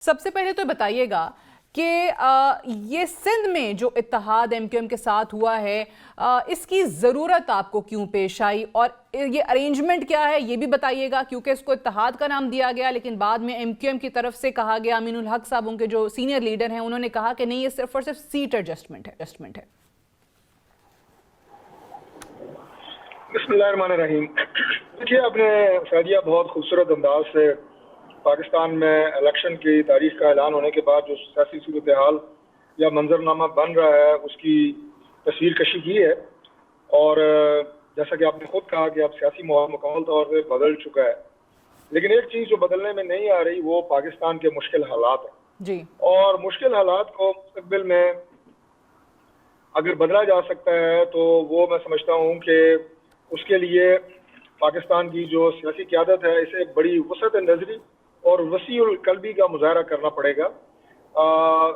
سب سے پہلے تو بتائیے گا کہ یہ سندھ میں جو اتحاد ایم کیو ایم کے ساتھ ہوا ہے اس کی ضرورت آپ کو کیوں پیش آئی، اور یہ ارینجمنٹ کیا ہے یہ بھی بتائیے گا، کیونکہ اس کو اتحاد کا نام دیا گیا لیکن بعد میں ایم کیو ایم کی طرف سے کہا گیا، امین الحق صاحب ان کے جو سینئر لیڈر ہیں انہوں نے کہا کہ نہیں یہ صرف اور صرف سیٹ ایڈجسٹمنٹ ہے۔ بسم اللہ الرحمن الرحیم۔ دیکھیے آپ نے شادیہ بہت خوبصورت انداز سے پاکستان میں الیکشن کی تاریخ کا اعلان ہونے کے بعد جو سیاسی صورتحال یا منظرنامہ بن رہا ہے اس کی تصویر کشی کی ہے، اور جیسا کہ آپ نے خود کہا کہ اب سیاسی ماحول مکمل طور پہ بدل چکا ہے، لیکن ایک چیز جو بدلنے میں نہیں آ رہی وہ پاکستان کے مشکل حالات ہیں جی، اور مشکل حالات کو مستقبل میں اگر بدلا جا سکتا ہے تو وہ میں سمجھتا ہوں کہ اس کے لیے پاکستان کی جو سیاسی قیادت ہے اسے بڑی وسعت نظری اور وسیع القلبی کا مظاہرہ کرنا پڑے گا۔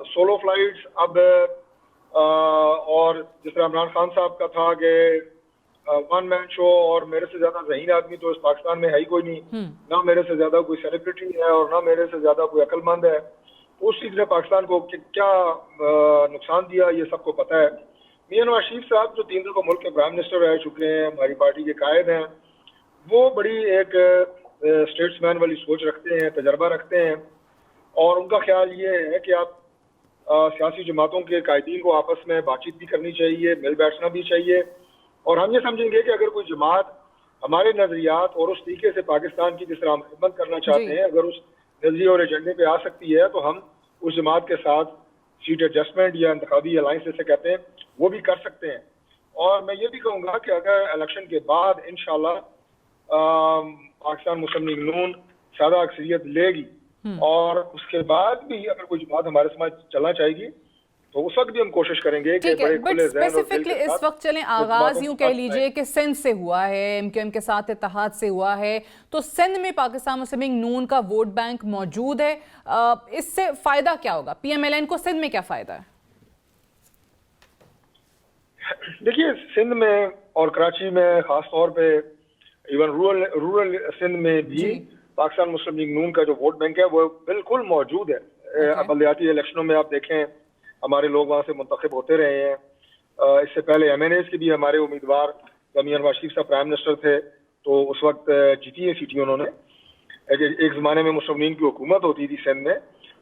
سولو فلائٹس اب اور جس طرح عمران خان صاحب کا تھا کہ ون مین شو اور میرے سے زیادہ ذہین آدمی تو اس پاکستان میں ہے ہی کوئی نہیں، نہ میرے سے زیادہ کوئی سیلیبریٹی ہے اور نہ میرے سے زیادہ کوئی عقل مند ہے، اس چیز نے پاکستان کو کیا نقصان دیا یہ سب کو پتہ ہے۔ میاں نواز شریف صاحب جو 3 دن کو ملک کے پرائم منسٹر رہ چکے ہیں، ہماری پارٹی کے قائد ہیں، وہ بڑی ایک اسٹیٹس مین والی سوچ رکھتے ہیں، تجربہ رکھتے ہیں، اور ان کا خیال یہ ہے کہ آپ سیاسی جماعتوں کے قائدین کو آپس میں بات چیت بھی کرنی چاہیے، مل بیٹھنا بھی چاہیے، اور ہم یہ سمجھیں گے کہ اگر کوئی جماعت ہمارے نظریات اور اس طریقے سے پاکستان کی جس طرح خدمت کرنا چاہتے ہیں اگر اس نظریے اور ایجنڈے پہ آ سکتی ہے تو ہم اس جماعت کے ساتھ سیٹ ایڈجسٹمنٹ یا انتخابی الائنس جیسے کہتے ہیں وہ بھی کر سکتے ہیں۔ اور میں یہ بھی کہوں گا کہ اگر الیکشن کے بعد انشاءاللہ پاکستان مسلم لیگ نون سادہ اکثریت لے گی اور اس کے بعد بھی اگر کوئی جماعت ہمارے سماج چلنا چاہے گی تو اس وقت بھی ہم کوشش کریں گے کہ بڑے کھلے ذہن اور دل کے ساتھ اس وقت چلیں آغاز یوں کہہ لیجئے کہ سندھ سے ہوا ہے، ایم کیو ایم کے ساتھ اتحاد سے ہوا ہے، تو سندھ میں پاکستان مسلم لیگ نون کا ووٹ بینک موجود ہے، اس سے فائدہ کیا ہوگا؟ پی ایم ایل این کو سندھ میں کیا فائدہ ہے؟ دیکھیے سندھ میں اور کراچی میں خاص طور پہ ایون رورل سندھ میں بھی پاکستان مسلم لیگ نون کا جو ووٹ بینک ہے وہ بالکل موجود ہے۔ بلدیاتی الیکشنوں میں آپ دیکھیں ہمارے لوگ وہاں سے منتخب ہوتے رہے ہیں، اس سے پہلے ایم این ایز کے بھی ہمارے امیدوار میاں نواز شریف صاحب پرائم منسٹر تھے تو اس وقت جیتی ہے سیٹیں انہوں نے۔ ایک زمانے میں مسلم لیگ کی حکومت ہوتی تھی سندھ میں،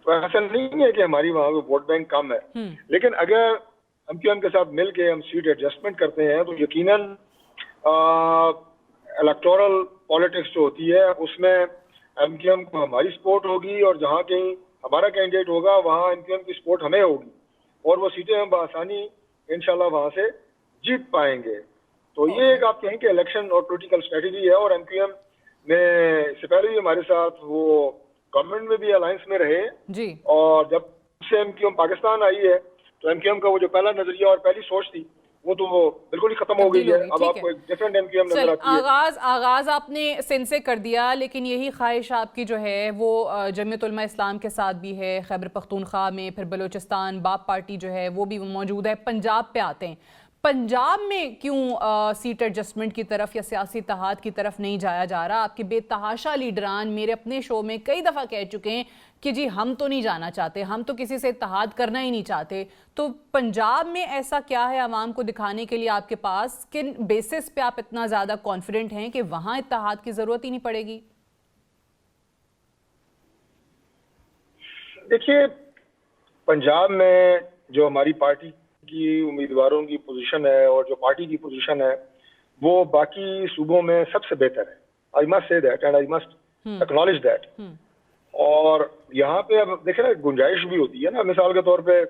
تو ایسا نہیں ہے کہ ہماری وہاں پہ ووٹ بینک کم ہے، لیکن اگر ایم کیو ایم کے ساتھ مل کے ہم سیٹ ایڈجسٹمنٹ کرتے ہیں تو یقیناً الیکٹورل پالیٹکس جو ہوتی ہے اس میں ایم کیو ایم کو ہماری سپورٹ ہوگی، اور جہاں کہیں ہمارا کینڈیڈیٹ ہوگا وہاں ایم کیو ایم کی سپورٹ ہمیں ہوگی، اور وہ سیٹیں ہم بآسانی انشاءاللہ وہاں سے جیت پائیں گے۔ تو یہ ایک آپ کہیں کہ الیکشن اور پولیٹیکل اسٹریٹجی ہے، اور ایم کیو ایم نے اس سے پہلے بھی ہمارے ساتھ وہ گورنمنٹ میں بھی الائنس میں رہے، اور جب سے ایم کیو ایم پاکستان آئی ہے تو ایم کیو ایم کا وہ جو پہلا نظریہ اور پہلی سوچ تھی وہ تو بالکل ہی ختم ہو گئی ہے، اب آپ کو ایک ڈیفرنٹ ایم کیو ایم نظر آتی ہے۔ آغاز آپ نے سندھ سے کر دیا، لیکن یہی خواہش آپ کی جو ہے وہ جمعیت علماء اسلام کے ساتھ بھی ہے، خیبر پختونخوا میں، پھر بلوچستان باپ پارٹی جو ہے وہ بھی موجود ہے۔ پنجاب پہ آتے ہیں، پنجاب میں کیوں سیٹ ایڈجسٹمنٹ کی طرف یا سیاسی اتحاد کی طرف نہیں جایا جا رہا؟ آپ کے بے تحاشا لیڈران میرے اپنے شو میں کئی دفعہ کہہ چکے ہیں کہ جی ہم تو نہیں جانا چاہتے، ہم تو کسی سے اتحاد کرنا ہی نہیں چاہتے، تو پنجاب میں ایسا کیا ہے عوام کو دکھانے کے لیے آپ کے پاس، کن بیسس پہ آپ اتنا زیادہ کانفیڈنٹ ہیں کہ وہاں اتحاد کی ضرورت ہی نہیں پڑے گی؟ دیکھیے پنجاب میں جو ہماری پارٹی کی امیدواروں کی پوزیشن ہے اور جو پارٹی کی پوزیشن ہے وہ باقی صوبوں میں سب سے بہتر ہے۔ I must say that and I must acknowledge that۔ اور یہاں پہ اب دیکھیں نا گنجائش بھی ہوتی ہے نا، مثال کے طور پہ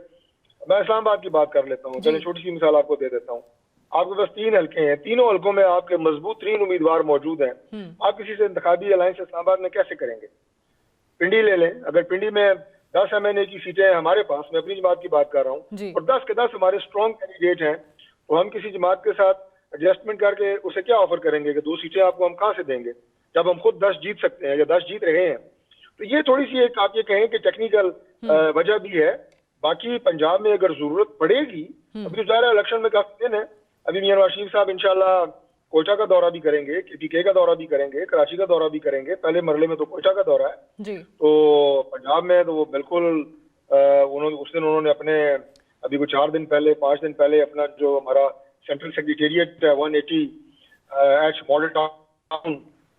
میں اسلام آباد کی بات کر لیتا ہوں، چلیں چھوٹی سی مثال آپ کو دے دیتا ہوں۔ آپ کے پاس 3 حلقے ہیں، تینوں حلقوں میں آپ کے مضبوط 3 امیدوار موجود ہیں، آپ کسی سے انتخابی الائنس اسلام آباد میں کیسے کریں گے؟ پنڈی لے لیں، اگر پنڈی میں 10 ایم این اے کی سیٹیں ہیں ہمارے پاس، میں اپنی جماعت کی بات کر رہا ہوں، اور 10 کے 10 ہمارے اسٹرانگ کینڈیڈیٹ ہیں، تو ہم کسی جماعت کے ساتھ ایڈجسٹمنٹ کر کے اسے کیا آفر کریں گے کہ 2 سیٹیں آپ کو ہم کہاں سے دیں گے جب ہم خود 10 جیت سکتے ہیں یا 10 جیت رہے ہیں؟ تو یہ تھوڑی سی ایک آپ یہ کہیں کہ ٹیکنیکل وجہ بھی ہے۔ باقی پنجاب میں اگر ضرورت پڑے گی، ابھی ظاہر الیکشن میں کافی دن ہے، ابھی میاں نواز شریف صاحب انشاءاللہ کوئٹہ کا دورہ بھی کریں گے, KPK کا دورہ بھی کریں گے, کراچی کا دورہ بھی کریں گے. پہلے مرحلے میں تو کوئٹہ کا دورہ ہے جی. تو پنجاب میں تو وہ بالکل اس دن انہوں نے اپنے ابھی کو 4 دن پہلے 5 دن پہلے اپنا جو ہمارا central secretariat 180 H model town,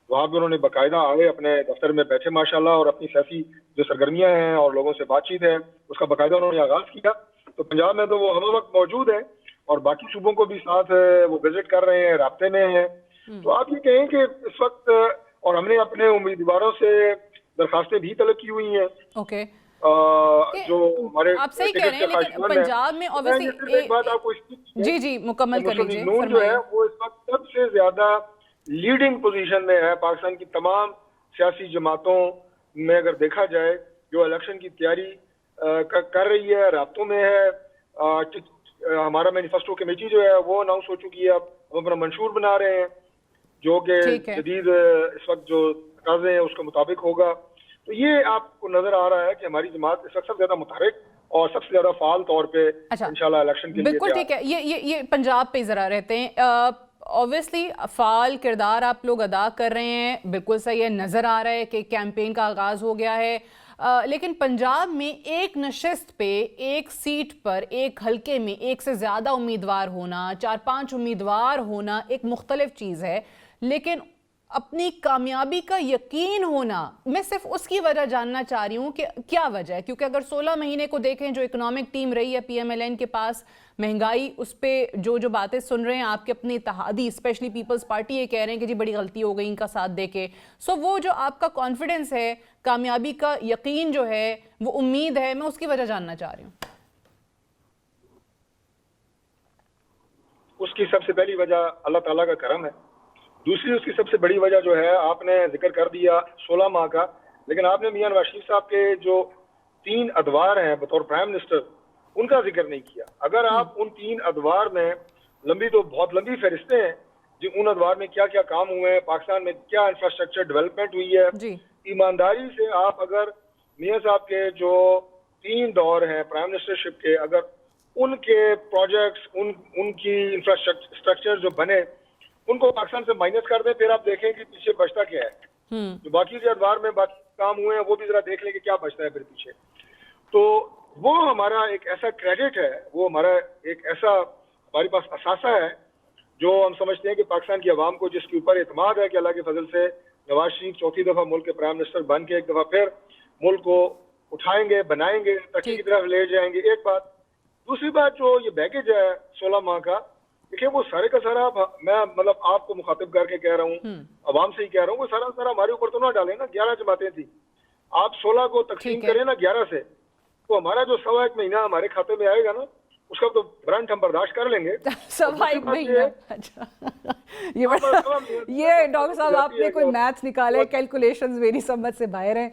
وہاں پہ انہوں نے باقاعدہ آئے اپنے دفتر میں بیٹھے ماشاءاللہ, اور اپنی سیاسی جو سرگرمیاں ہیں اور لوگوں سے بات چیت ہے اس کا باقاعدہ انہوں نے آغاز کیا. تو پنجاب میں تو وہ ہم وقت موجود ہیں اور باقی صوبوں کو بھی ساتھ وہ وزٹ کر رہے ہیں, رابطے میں ہیں. تو آپ یہ کہیں کہ اس وقت, اور ہم نے اپنے امیدواروں سے درخواستیں بھی طلب کی ہوئی ہیں. اوکے, جو ہمارے آپ صحیح کہہ رہے ہیں, لیکن پنجاب میں obviously ایک بات آپ کو جی جی مکمل کر لیجیے. نون جو ہے وہ اس وقت سب سے زیادہ لیڈنگ پوزیشن میں ہے پاکستان کی تمام سیاسی جماعتوں میں. اگر دیکھا جائے جو الیکشن کی تیاری کر رہی ہے, رابطوں میں ہے. ہمارا مینیفیسٹو کمیٹی جو ہے وہ اناؤنس ہو چکی ہے, اب ہم اپنا منشور بنا رہے ہیں جو کہ جدید اس وقت جو تقاضے ہیں اس کے مطابق ہوگا. تو یہ آپ کو نظر آ رہا ہے کہ ہماری جماعت اس وقت سب سے زیادہ متحرک اور سب سے زیادہ فعال طور پہ انشاءاللہ الیکشن کے لیے. بالکل ٹھیک ہے, یہ پنجاب پہ ذرا رہتے ہیں. اوبویسلی فعال کردار آپ لوگ ادا کر رہے ہیں, بالکل صحیح ہے, نظر آ رہا ہے کہ کیمپین کا آغاز ہو گیا ہے. لیکن پنجاب میں ایک نشست پہ, ایک سیٹ پر, ایک حلقے میں ایک سے زیادہ امیدوار ہونا, 4-5 امیدوار ہونا ایک مختلف چیز ہے, لیکن اپنی کامیابی کا یقین ہونا, میں صرف اس کی وجہ جاننا چاہ رہی ہوں کہ کیا وجہ ہے. کیونکہ اگر 16 مہینے کو دیکھیں جو اکنامک ٹیم رہی ہے PMLN کے پاس, مہنگائی, اس پہ جو باتیں سن رہے ہیں آپ کے اپنے اتحادی اسپیشلی پیپلز پارٹی یہ کہہ رہے ہیں کہ جی بڑی غلطی ہو گئی ان کا ساتھ دے کے. سو وہ جو آپ کا کانفیڈنس ہے, کامیابی کا یقین جو ہے, وہ امید ہے, میں اس کی وجہ جاننا چاہ رہی ہوں. اس کی سب سے پہلی وجہ اللہ تعالیٰ کا کرم ہے. دوسری اس کی سب سے بڑی وجہ جو ہے, آپ نے ذکر کر دیا 16 ماہ کا, لیکن آپ نے میاں نواز شریف صاحب کے جو 3 ادوار ہیں بطور پرائم منسٹر ان کا ذکر نہیں کیا. اگر آپ ان 3 ادوار میں, لمبی تو بہت لمبی فہرستیں ہیں جو ان ادوار میں کیا کیا کام ہوئے ہیں, پاکستان میں کیا انفراسٹرکچر ڈیولپمنٹ ہوئی ہے, ایمانداری سے آپ اگر میاں صاحب کے جو 3 دور ہیں پرائم منسٹرشپ کے, اگر ان کے پروجیکٹس, ان کی انفراسٹرکچر جو بنے ان کو پاکستان سے مائنس کر دیں, پھر آپ دیکھیں کہ پیچھے بچتا کیا ہے. جو باقی کے ادوار میں باقی کام ہوئے ہیں وہ بھی ذرا دیکھ لیں کہ کیا بچتا ہے پھر پیچھے. تو وہ ہمارا ایک ایسا کریڈٹ ہے, وہ ہمارا ایک ایسا ہمارے پاس اثاثہ ہے جو ہم سمجھتے ہیں کہ پاکستان کی عوام کو جس کے اوپر اعتماد ہے کہ اللہ کے فضل سے نواز شریف 4تھی دفعہ ملک کے پرائم منسٹر بن کے ایک دفعہ پھر ملک کو اٹھائیں گے, بنائیں گے, ترقی کی طرف لے جائیں گے. ایک بات. دوسری بات جو یہ بیگیج ہے 16 ماہ کا, دیکھیں وہ سارے کا سارا, میں مطلب آپ کو مخاطب کر کے کہہ رہا ہوں, عوام سے ہی کہہ رہا ہوں, وہ سارا ہمارے اوپر تو نہ ڈالیں نا. 11 جماعتیں تھیں, آپ 16 کو تقسیم کریں نا 11 سے, تو ہمارا جو 1.25 مہینہ ہمارے کھاتے میں آئے گا نا, اس کا تو برانٹ ہم برداشت کر لیں گے. 1.25 مہینہ, یہ ڈاکٹر صاحب آپ نے کوئی میتھس نکالا ہے, کیلکولیشنز میری سمجھ سے باہر ہیں.